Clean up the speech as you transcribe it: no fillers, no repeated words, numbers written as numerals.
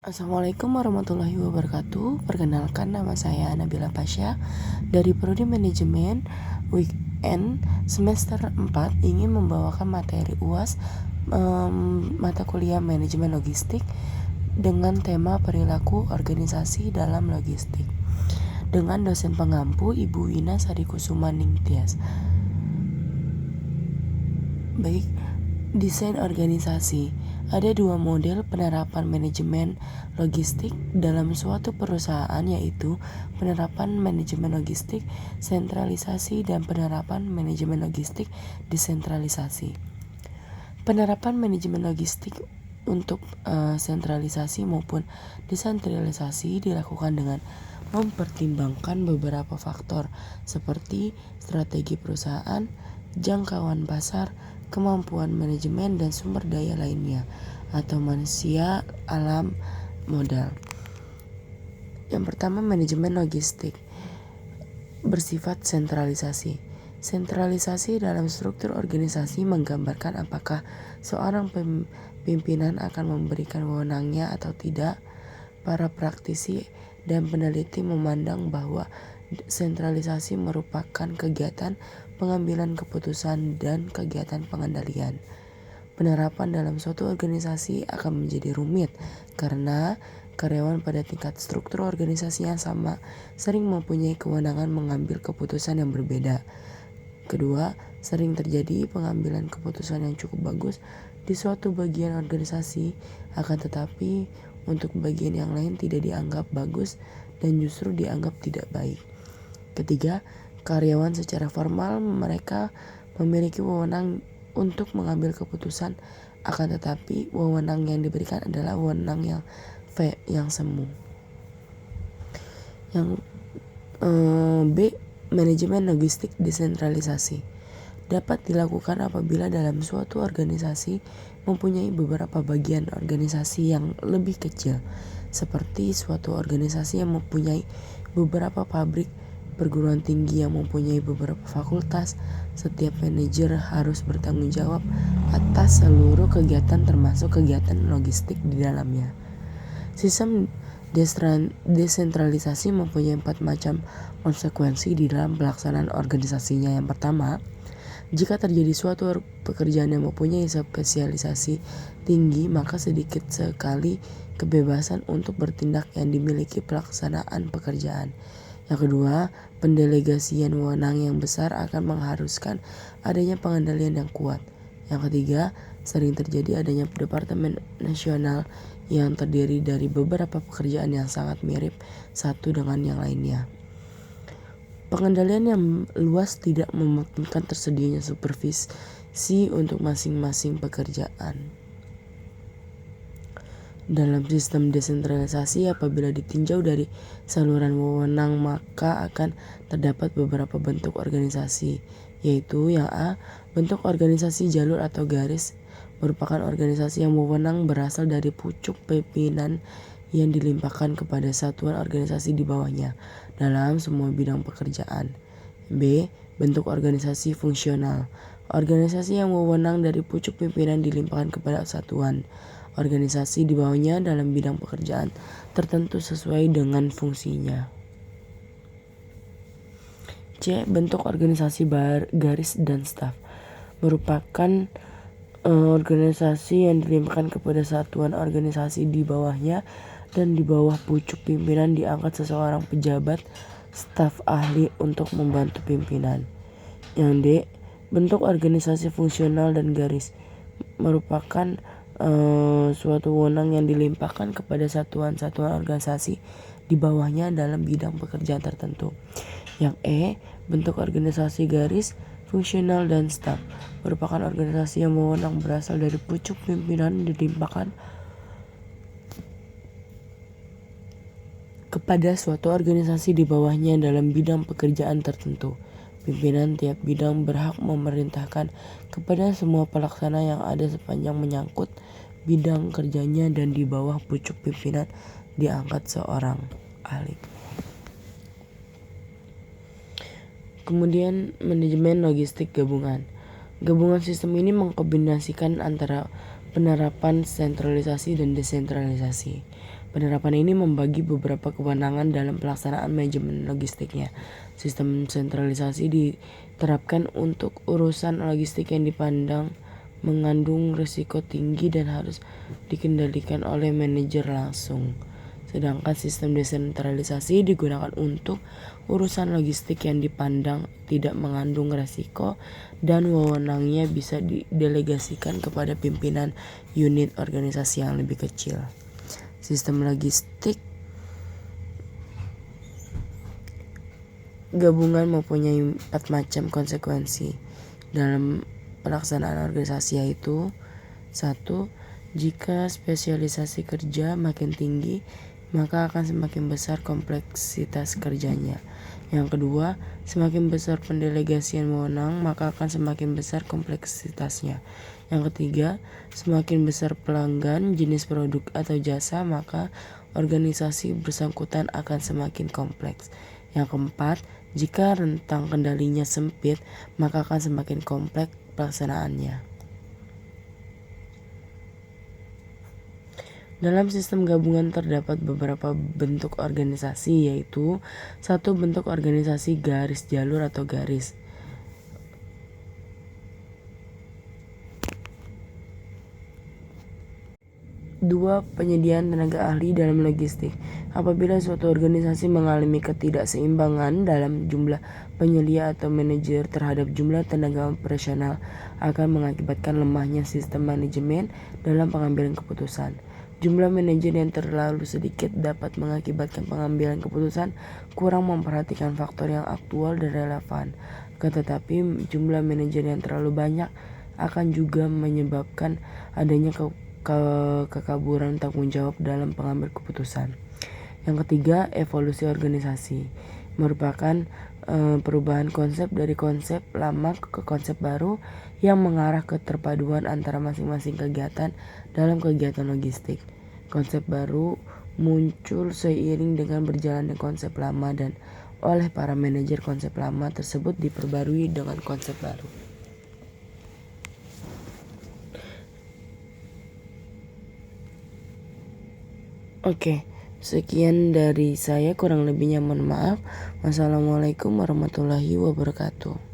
Assalamualaikum warahmatullahi wabarakatuh. Perkenalkan, nama saya Nabila Pasha dari Prodi Manajemen. Weekend semester 4 ingin membawakan materi UAS mata kuliah Manajemen Logistik dengan tema perilaku organisasi dalam logistik dengan dosen pengampu Ibu Wina Sarikusuma Ningtyas. Baik, desain organisasi. Ada dua model penerapan manajemen logistik dalam suatu perusahaan, yaitu penerapan manajemen logistik sentralisasi dan penerapan manajemen logistik desentralisasi. Penerapan manajemen logistik untuk sentralisasi maupun desentralisasi dilakukan dengan mempertimbangkan beberapa faktor seperti strategi perusahaan, jangkauan pasar, kemampuan manajemen, dan sumber daya lainnya atau manusia, alam, modal. Yang pertama, manajemen logistik bersifat sentralisasi. Sentralisasi dalam struktur organisasi menggambarkan apakah seorang pimpinan akan memberikan wewenangnya atau tidak. Para praktisi dan peneliti memandang bahwa sentralisasi merupakan kegiatan pengambilan keputusan dan kegiatan pengendalian. Penerapan dalam suatu organisasi akan menjadi rumit karena karyawan pada tingkat struktur organisasi yang sama sering mempunyai kewenangan mengambil keputusan yang berbeda. Kedua, sering terjadi pengambilan keputusan yang cukup bagus di suatu bagian organisasi, akan tetapi untuk bagian yang lain tidak dianggap bagus dan justru dianggap tidak baik. Ketiga, karyawan secara formal mereka memiliki wewenang untuk mengambil keputusan, akan tetapi wewenang yang diberikan adalah wewenang yang semu. Yang B, manajemen logistik desentralisasi dapat dilakukan apabila dalam suatu organisasi mempunyai beberapa bagian organisasi yang lebih kecil, seperti suatu organisasi yang mempunyai beberapa pabrik, perguruan tinggi yang mempunyai beberapa fakultas. Setiap manajer harus bertanggung jawab atas seluruh kegiatan termasuk kegiatan logistik di dalamnya. Sistem desentralisasi mempunyai 4 macam konsekuensi di dalam pelaksanaan organisasinya. Yang pertama, jika terjadi suatu pekerjaan yang mempunyai spesialisasi tinggi, maka sedikit sekali kebebasan untuk bertindak yang dimiliki pelaksanaan pekerjaan. Yang kedua, pendelegasian wewenang yang besar akan mengharuskan adanya pengendalian yang kuat. Yang ketiga, sering terjadi adanya departemen nasional yang terdiri dari beberapa pekerjaan yang sangat mirip satu dengan yang lainnya. Pengendalian yang luas tidak memungkinkan tersedianya supervisi untuk masing-masing pekerjaan. Dalam sistem desentralisasi, apabila ditinjau dari saluran wewenang, maka akan terdapat beberapa bentuk organisasi, yaitu yang A, bentuk organisasi jalur atau garis, merupakan organisasi yang wewenang berasal dari pucuk pimpinan yang dilimpahkan kepada satuan organisasi di bawahnya dalam semua bidang pekerjaan. B, bentuk organisasi fungsional, organisasi yang wewenang dari pucuk pimpinan dilimpahkan kepada satuan organisasi di bawahnya dalam bidang pekerjaan tertentu sesuai dengan fungsinya. C, bentuk organisasi garis dan staf, merupakan organisasi yang dilimpahkan kepada satuan organisasi di bawahnya dan di bawah pucuk pimpinan diangkat seseorang pejabat staf ahli untuk membantu pimpinan. Yang D, bentuk organisasi fungsional dan garis, merupakan suatu wewenang yang dilimpahkan kepada satuan-satuan organisasi di bawahnya dalam bidang pekerjaan tertentu. Yang E, bentuk organisasi garis, fungsional dan staf, merupakan organisasi yang wewenang berasal dari pucuk pimpinan dilimpahkan kepada suatu organisasi di bawahnya dalam bidang pekerjaan tertentu. Pimpinan tiap bidang berhak memerintahkan kepada semua pelaksana yang ada sepanjang menyangkut bidang kerjanya, dan di bawah pucuk pimpinan diangkat seorang ahli. Kemudian manajemen logistik gabungan. Gabungan sistem ini mengkombinasikan antara penerapan sentralisasi dan desentralisasi. Penerapan ini membagi beberapa kewenangan dalam pelaksanaan manajemen logistiknya. Sistem sentralisasi diterapkan untuk urusan logistik yang dipandang mengandung risiko tinggi dan harus dikendalikan oleh manajer langsung. Sedangkan sistem desentralisasi digunakan untuk urusan logistik yang dipandang tidak mengandung risiko dan wewenangnya bisa didelegasikan kepada pimpinan unit organisasi yang lebih kecil. Sistem logistik gabungan mempunyai 4 macam konsekuensi dalam pelaksanaan organisasi, yaitu 1. Jika spesialisasi kerja makin tinggi, maka akan semakin besar kompleksitas kerjanya. Yang kedua, semakin besar pendelegasian wewenang, maka akan semakin besar kompleksitasnya. Yang ketiga, semakin besar pelanggan, jenis produk atau jasa, maka organisasi bersangkutan akan semakin kompleks. Yang keempat, jika rentang kendalinya sempit, maka akan semakin kompleks pelaksanaannya. Dalam sistem gabungan terdapat beberapa bentuk organisasi, yaitu 1. Bentuk organisasi garis jalur atau garis. 2. Penyediaan tenaga ahli dalam logistik. Apabila suatu organisasi mengalami ketidakseimbangan dalam jumlah penyedia atau manajer terhadap jumlah tenaga operasional, akan mengakibatkan lemahnya sistem manajemen dalam pengambilan keputusan. Jumlah manajer yang terlalu sedikit dapat mengakibatkan pengambilan keputusan kurang memperhatikan faktor yang aktual dan relevan. Tetapi jumlah manajer yang terlalu banyak akan juga menyebabkan adanya kekaburan tanggung jawab dalam pengambil keputusan. Yang ketiga, evolusi organisasi merupakan perubahan konsep dari konsep lama ke konsep baru yang mengarah ke terpaduan antara masing-masing kegiatan dalam kegiatan logistik. Konsep baru muncul seiring dengan berjalannya konsep lama dan oleh para manajer konsep lama tersebut diperbarui dengan konsep baru. Oke, sekian dari saya, kurang lebihnya mohon maaf. Wassalamualaikum warahmatullahi wabarakatuh.